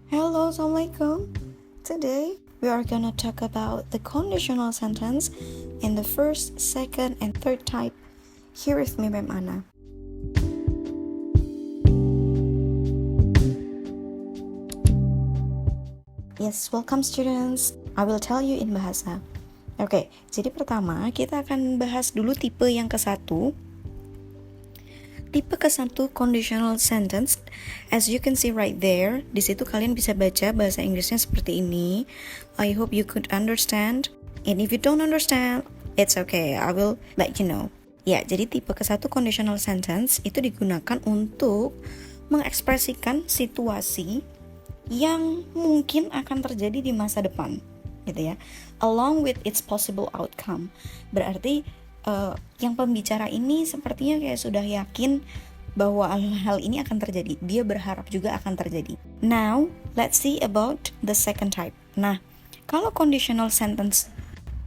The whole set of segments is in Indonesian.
Hello, Assalamualaikum. Today we are gonna talk about the conditional sentence in the first, second, and third type. Here with me, Ma'am Anna. Yes, welcome students. I will tell you in bahasa. Oke, jadi pertama kita akan bahas dulu tipe yang ke-1. Tipe ke-1 conditional sentence. As you can see right there, di situ kalian bisa baca bahasa Inggrisnya seperti ini. I hope you could understand. And if you don't understand, it's okay. I will let you know. Ya, jadi tipe ke-1 conditional sentence itu digunakan untuk mengekspresikan situasi yang mungkin akan terjadi di masa depan, gitu ya. Along with its possible outcome. Berarti yang pembicara ini sepertinya kayak sudah yakin bahwa hal ini akan terjadi. Dia berharap juga akan terjadi. Now, let's see about the second type. Nah, kalau conditional sentence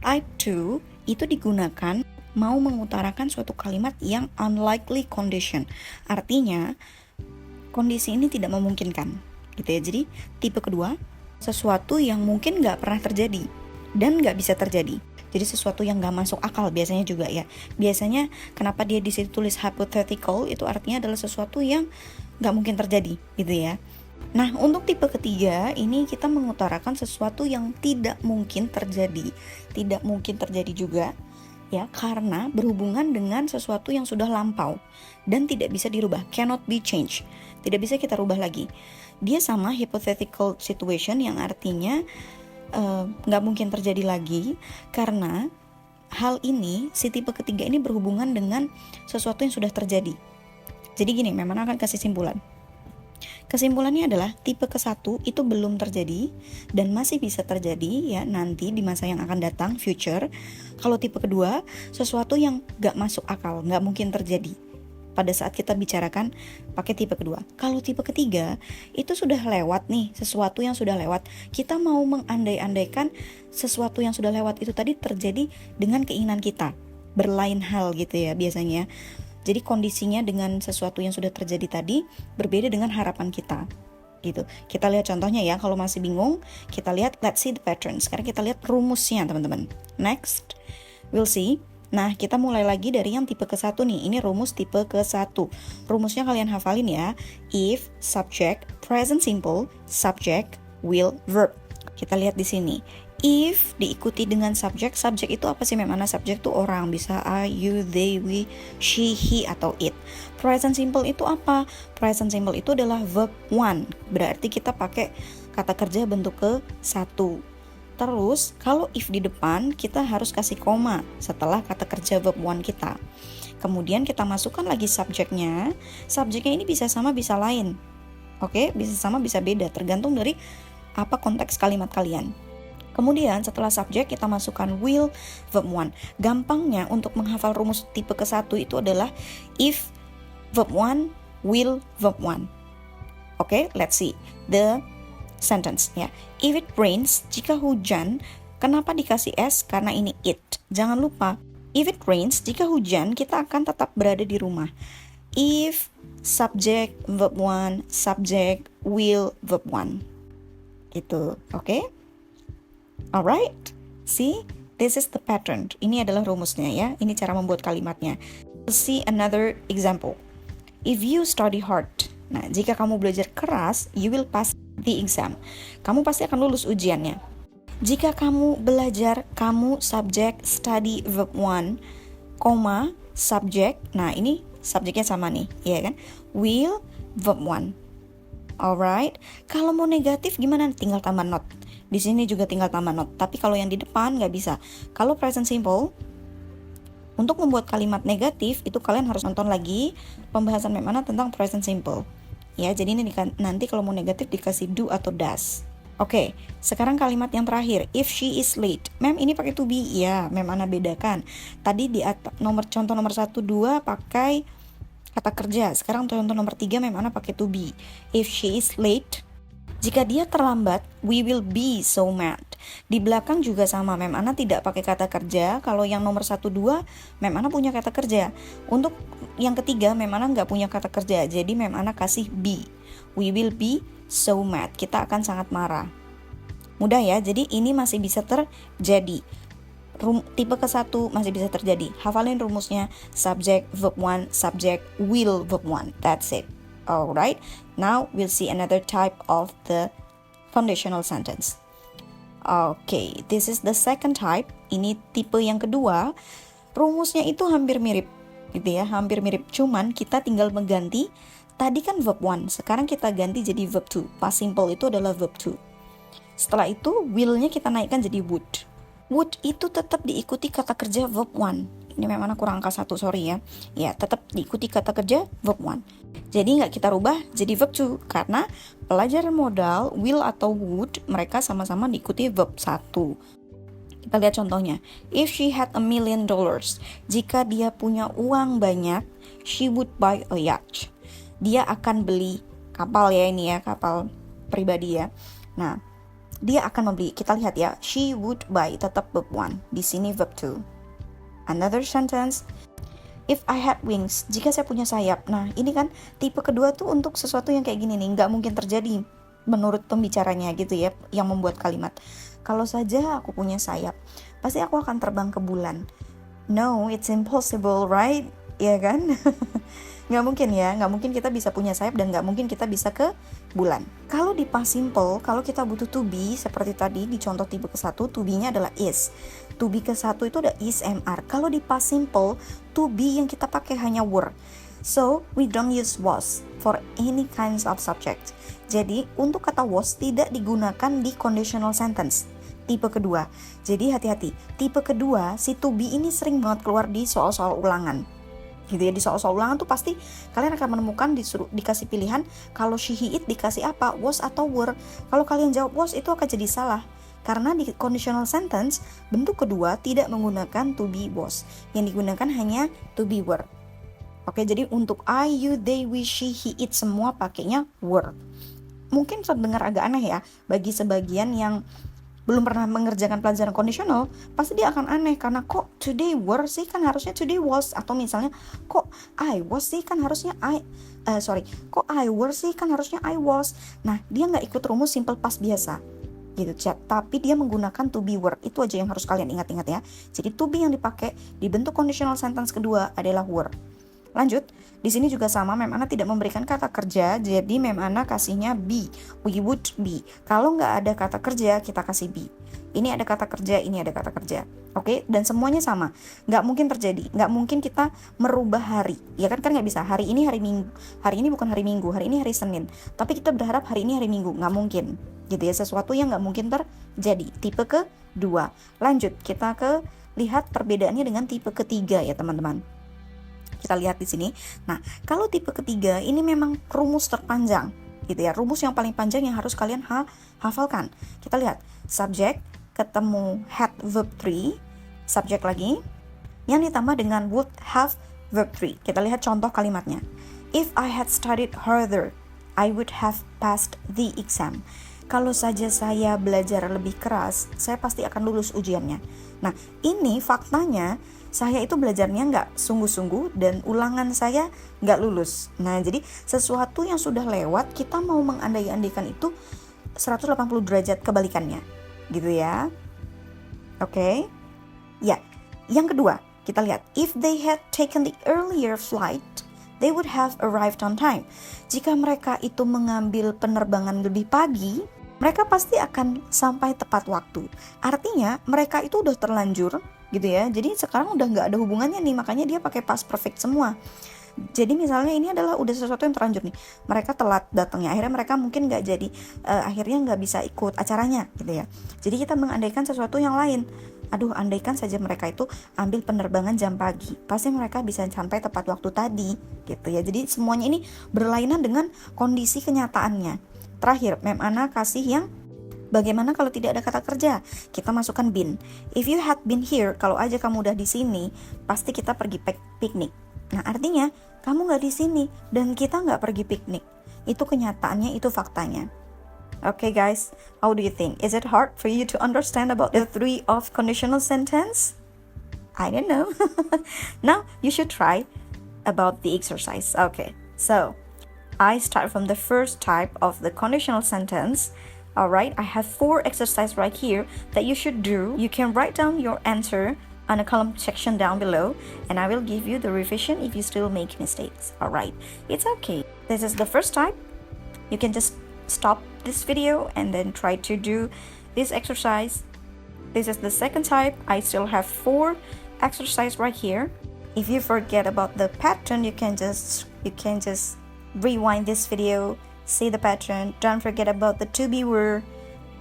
type 2 itu digunakan mau mengutarakan suatu kalimat yang unlikely condition. Artinya, kondisi ini tidak memungkinkan, gitu ya. Jadi, tipe kedua, sesuatu yang mungkin nggak pernah terjadi dan nggak bisa terjadi. Jadi sesuatu yang nggak masuk akal biasanya juga ya. Biasanya kenapa dia di situ tulis hypothetical, itu artinya adalah sesuatu yang nggak mungkin terjadi, gitu ya. Nah, untuk tipe ketiga ini kita mengutarakan sesuatu yang tidak mungkin terjadi. Tidak mungkin terjadi juga ya, karena berhubungan dengan sesuatu yang sudah lampau dan tidak bisa dirubah, cannot be changed. Tidak bisa kita rubah lagi. Dia sama hypothetical situation yang artinya nggak mungkin terjadi lagi karena hal ini, si tipe ketiga ini berhubungan dengan sesuatu yang sudah terjadi. Jadi gini, memang akan kasih simpulan. Kesimpulannya adalah tipe ke-1 itu belum terjadi dan masih bisa terjadi ya nanti di masa yang akan datang, future. Kalau tipe kedua, sesuatu yang nggak masuk akal, nggak mungkin terjadi pada saat kita bicarakan pakai tipe kedua. Kalau tipe ketiga itu sudah lewat nih, sesuatu yang sudah lewat. Kita mau mengandai-andaikan sesuatu yang sudah lewat itu tadi terjadi dengan keinginan kita. Berlain hal gitu ya biasanya. Jadi kondisinya dengan sesuatu yang sudah terjadi tadi berbeda dengan harapan kita. Gitu. Kita lihat contohnya ya, kalau masih bingung, kita lihat let's see the pattern. Sekarang kita lihat rumusnya, teman-teman. Next, we'll see. Nah, kita mulai lagi dari yang tipe ke-1 nih. Ini rumus tipe ke-1. Rumusnya kalian hafalin ya. If, subject, present simple, subject, will, verb. Kita lihat di sini. If diikuti dengan subject. Subject itu apa sih? Memang subject itu orang. Bisa I, you, they, we, she, he, atau it. Present simple itu apa? Present simple itu adalah verb one. Berarti kita pakai kata kerja bentuk ke-1. Terus, kalau if di depan, kita harus kasih koma setelah kata kerja verb one kita. Kemudian kita masukkan lagi subjeknya. Subjeknya ini bisa sama, bisa lain. Oke, bisa sama, bisa beda. Tergantung dari apa konteks kalimat kalian. Kemudian setelah subjek, kita masukkan will, verb one. Gampangnya untuk menghafal rumus tipe ke-1 itu adalah if, verb one, will, verb one. Oke, let's see. The sentence ya. If it rains, jika hujan, kenapa dikasih S? Karena ini it. Jangan lupa, if it rains, jika hujan, kita akan tetap berada di rumah. If, subject, verb one, subject, will, verb one. Gitu, oke? Alright, see, this is the pattern. Ini adalah rumusnya ya. Ini cara membuat kalimatnya. We'll see another example. If you study hard, nah, jika kamu belajar keras, you will pass the exam. Kamu pasti akan lulus ujiannya. Jika kamu belajar, kamu subject, study, verb one, koma, subject. Nah, ini subjeknya sama nih, ya kan? Will, verb one. Alright. Kalau mau negatif gimana? Tinggal tambah not. Di sini juga tinggal tambah not. Tapi kalau yang di depan nggak bisa. Kalau present simple, untuk membuat kalimat negatif itu kalian harus nonton lagi pembahasan Memana tentang present simple. Ya, jadi ini nanti kalau mau negatif dikasih do atau does. Oke, sekarang kalimat yang terakhir. If she is late. Mem, ini pakai to be. Ya, Memana bedakan. Tadi di contoh nomor 1, 2 pakai kata kerja. Sekarang contoh nomor 3 Memana pakai to be. If she is late, jika dia terlambat, we will be so mad. Di belakang juga sama, Memana tidak pakai kata kerja. Kalau yang nomor 1, 2, Memana punya kata kerja. Untuk yang ketiga, Memana nggak punya kata kerja. Jadi Memana kasih be. We will be so mad. Kita akan sangat marah. Mudah ya, jadi ini masih bisa terjadi. Tipe ke-1 masih bisa terjadi. Hafalin rumusnya, subject, verb 1, subject, will, verb 1. That's it. Alright, now we'll see another type of the conditional sentence. Okay, this is the second type. Ini tipe yang kedua. Rumusnya itu hampir mirip, gitu ya, hampir mirip. Cuman kita tinggal mengganti. Tadi kan verb 1, sekarang kita ganti jadi verb 2. Past simple itu adalah verb 2. Setelah itu, will-nya kita naikkan jadi would. Would itu tetap diikuti kata kerja verb 1. Ini memang kurang angka 1, sorry ya. Ya, tetap diikuti kata kerja verb 1. Jadi nggak kita rubah jadi verb 2, karena pelajaran modal, will atau would, mereka sama-sama diikuti verb 1. Kita lihat contohnya. If she had $1 million, jika dia punya uang banyak, she would buy a yacht. Dia akan beli kapal ya, ini ya, kapal pribadi ya. Nah, dia akan membeli. Kita lihat ya, she would buy, tetap verb 1. Di sini verb 2. Another sentence, if I had wings, jika saya punya sayap. Nah, ini kan tipe kedua tuh untuk sesuatu yang kayak gini nih, nggak mungkin terjadi menurut pembicaranya gitu ya, yang membuat kalimat. Kalau saja aku punya sayap, pasti aku akan terbang ke bulan. No, it's impossible, right? Ya kan? Nggak mungkin ya, nggak mungkin kita bisa punya sayap dan nggak mungkin kita bisa ke bulan. Kalau di past simple, kalau kita butuh to be, seperti tadi di contoh tipe ke-1, to be-nya adalah is. To be ke-1 itu ada is, MR. Kalau di past simple, to be yang kita pakai hanya were. So, we don't use was for any kinds of subject. Jadi, untuk kata was tidak digunakan di conditional sentence. Tipe kedua. Jadi, hati-hati. Tipe kedua, si to be ini sering banget keluar di soal-soal ulangan. Gitu ya, di soal-soal ulangan tuh pasti kalian akan menemukan dikasih pilihan, kalau she, he, it dikasih apa, was atau were. Kalau kalian jawab was, itu akan jadi salah. Karena di conditional sentence, bentuk kedua tidak menggunakan to be, was. Yang digunakan hanya to be, were. Oke, jadi untuk I, you, they, we, she, he, it semua pakainya were. Mungkin terdengar agak aneh ya, bagi sebagian yang belum pernah mengerjakan pelajaran kondisional, pasti dia akan aneh, karena kok today were sih, kan harusnya today was. Atau misalnya, kok I was sih, kan harusnya kok I were sih, kan harusnya I was. Nah, dia nggak ikut rumus simple past biasa gitu, tapi dia menggunakan to be, were. Itu aja yang harus kalian ingat-ingat ya. Jadi to be yang dipakai di bentuk conditional sentence kedua adalah were. Lanjut, di sini juga sama, Mem Ana tidak memberikan kata kerja, jadi Mem Ana kasihnya be. We would be. Kalau nggak ada kata kerja, kita kasih be. Ini ada kata kerja, ini ada kata kerja. Oke, dan semuanya sama. Nggak mungkin terjadi. Nggak mungkin kita merubah hari. Ya kan nggak bisa. Hari ini hari Minggu. Hari ini bukan hari Minggu. Hari ini hari Senin. Tapi kita berharap hari ini hari Minggu. Nggak mungkin. Gitu ya, sesuatu yang nggak mungkin terjadi. Tipe kedua. Lanjut, kita lihat perbedaannya dengan tipe ketiga ya teman-teman. Kita lihat di sini. Nah, kalau tipe ketiga ini memang rumus terpanjang, gitu ya. Rumus yang paling panjang yang harus kalian hafalkan. Kita lihat, subject ketemu had verb 3, subject lagi, yang ditambah dengan would have verb 3. Kita lihat contoh kalimatnya. If I had studied harder, I would have passed the exam. Kalau saja saya belajar lebih keras, saya pasti akan lulus ujiannya. Nah, ini faktanya, saya itu belajarnya nggak sungguh-sungguh dan ulangan saya nggak lulus. Nah, jadi sesuatu yang sudah lewat, kita mau mengandai-andaikan itu 180 derajat kebalikannya. Gitu ya. Oke. Ya, yang kedua, kita lihat. If they had taken the earlier flight, they would have arrived on time. Jika mereka itu mengambil penerbangan lebih pagi, mereka pasti akan sampai tepat waktu. Artinya, mereka itu udah terlanjur, gitu ya. Jadi sekarang udah nggak ada hubungannya nih, makanya dia pakai past perfect semua. Jadi misalnya ini adalah udah sesuatu yang terlanjur nih. Mereka telat datangnya, akhirnya mereka mungkin nggak jadi, akhirnya nggak bisa ikut acaranya, gitu ya. Jadi kita mengandaikan sesuatu yang lain. Aduh, andaikan saja mereka itu ambil penerbangan jam pagi, pasti mereka bisa sampai tepat waktu tadi, gitu ya. Jadi semuanya ini berlainan dengan kondisi kenyataannya. Terakhir, Mem Ana kasih yang bagaimana kalau tidak ada kata kerja? Kita masukkan been. If you had been here, kalau aja kamu udah di sini, pasti kita pergi piknik. Nah, artinya kamu nggak di sini dan kita nggak pergi piknik. Itu kenyataannya, itu faktanya. Okay guys, how do you think? Is it hard for you to understand about the three of conditional sentence? I don't know. Now you should try about the exercise. Okay, so I start from the first type of the conditional sentence. Alright, I have 4 exercises right here that you should do. You can write down your answer on a column section down below, and I will give you the revision if you still make mistakes. Alright, it's okay. This is the first type. You can just stop this video and then try to do this exercise. This is the second type. I still have 4 exercises right here. If you forget about the pattern, you can just rewind this video, see the pattern, don't forget about the to be word,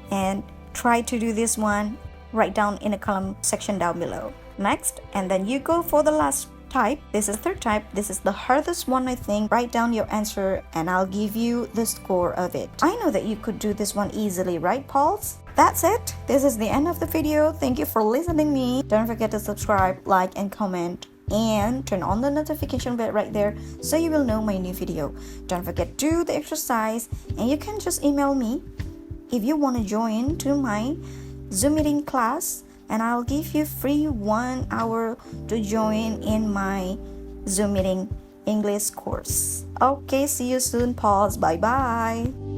and try to do this one. Write down in a column section down below. Next, and then you go for the last type. This is third type. This is the hardest one, I think. Write down your answer and I'll give you the score of it. I know that you could do this one easily, right, Pauls? That's it. This is the end of the video. Thank you for listening me. Don't forget to subscribe, like, and comment, and turn on the notification bell right there so you will know my new video. Don't forget to do the exercise, and you can just email me if you want to join to my Zoom meeting class, and I'll give you free 1 hour to join in my Zoom meeting English course. Okay, see you soon, Pauls. Bye bye.